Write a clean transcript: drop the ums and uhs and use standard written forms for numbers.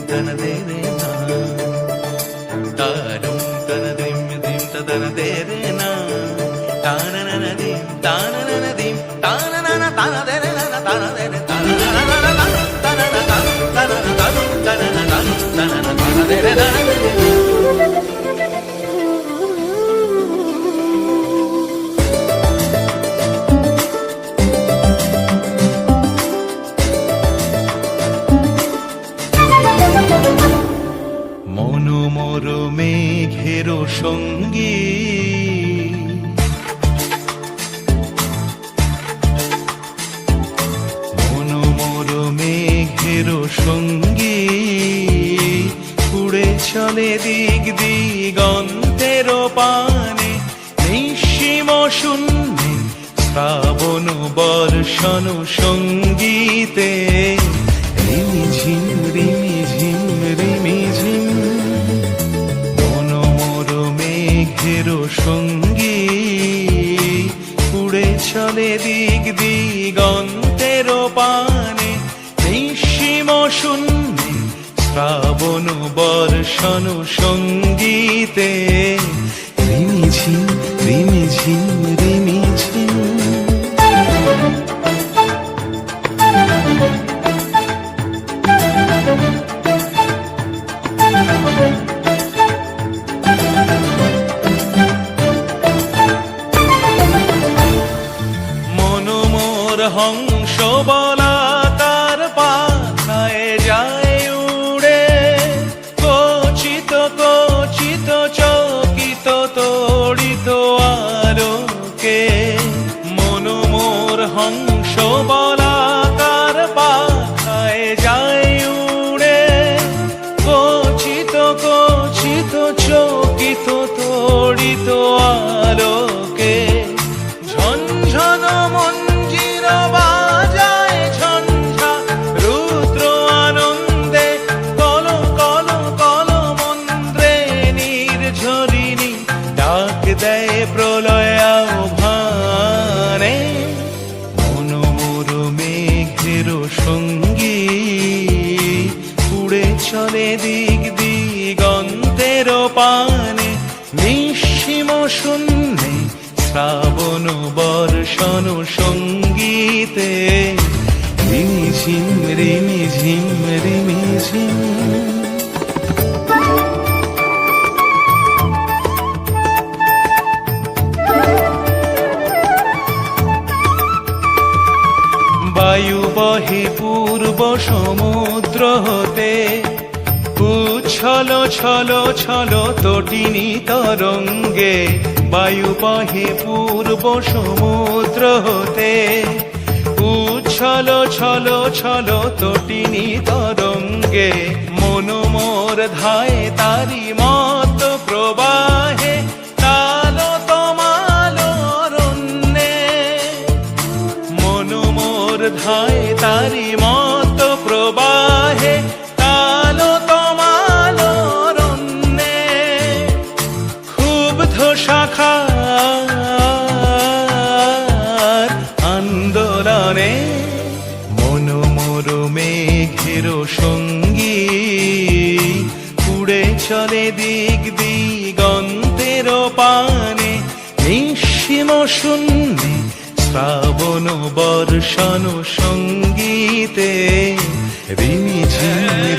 tana dere na tarum tana dim dim tana dere na tana na dim tana na dim tana na tana dere na tana dere tana na tana na tana na tana na tana na tana dere na মনোমর মেঘের সঙ্গী মনোমর মেঘের সঙ্গী উড়ে চলে দিক দিগন্তের পানে নিঃসীম শূন্যে শ্রাবণ বর্ষণ সঙ্গীতে রিমিঝিম রিমিঝিম রিমিঝিম মনোমর মেঘের সঙ্গী উড়ে চলে দিক দিগন্তের পানে নিঃসীম শূন্যে শ্রাবণ বর্ষণ সঙ্গীতে রিমিঝিম রিমিঝিম রিমিঝিম মনোমর হংস বলাকার পাখায় যায় উড়ে কচিত কচিত চকিত তড়িত আলোকে মনোমর হংস বলাকার পাখায় যায় উড়ে কচিত কচিত চকিত তড়িত আলোকে ঝনঝন মঞ্জির বাজায় ঝঞ্ঝা রুদ্র আনন্দে কল কল কল মন্ত্রে নির্ঝরিণী ডাক দেয় প্রলয় আহ্বানে মনোমর মেঘের সঙ্গী উড়ে চলে দিক দিগন্তের পানে নিঃসীম শূন্যে শ্রাবণ বর্ষণ সঙ্গীতে রিমিঝিম রিমিঝিম রিমিঝিম বায়ু বহে পূর্ব সমুদ্র হতে উচ্ছল ছল ছল তটিনী তরঙ্গে বায়ু বহে পূর্ব সমুদ্র হতে উচ্ছল ছল ছল তটিনী তরঙ্গে মনোমর ধায় তারি মত প্রবাহে তাল তমাল অরণ্যে মনোমর ধায় তারি মত প্রবাহে তাল তমাল অরণ্যে ক্ষুব্ধ শাখার আন্দোলনে মনোমর মেঘের সঙ্গী উড়ে চলে দিক দিগন্তের পানে নিঃসীম শূন্যে শ্রাবণ বর্ষণ সঙ্গীতে রিমিঝিম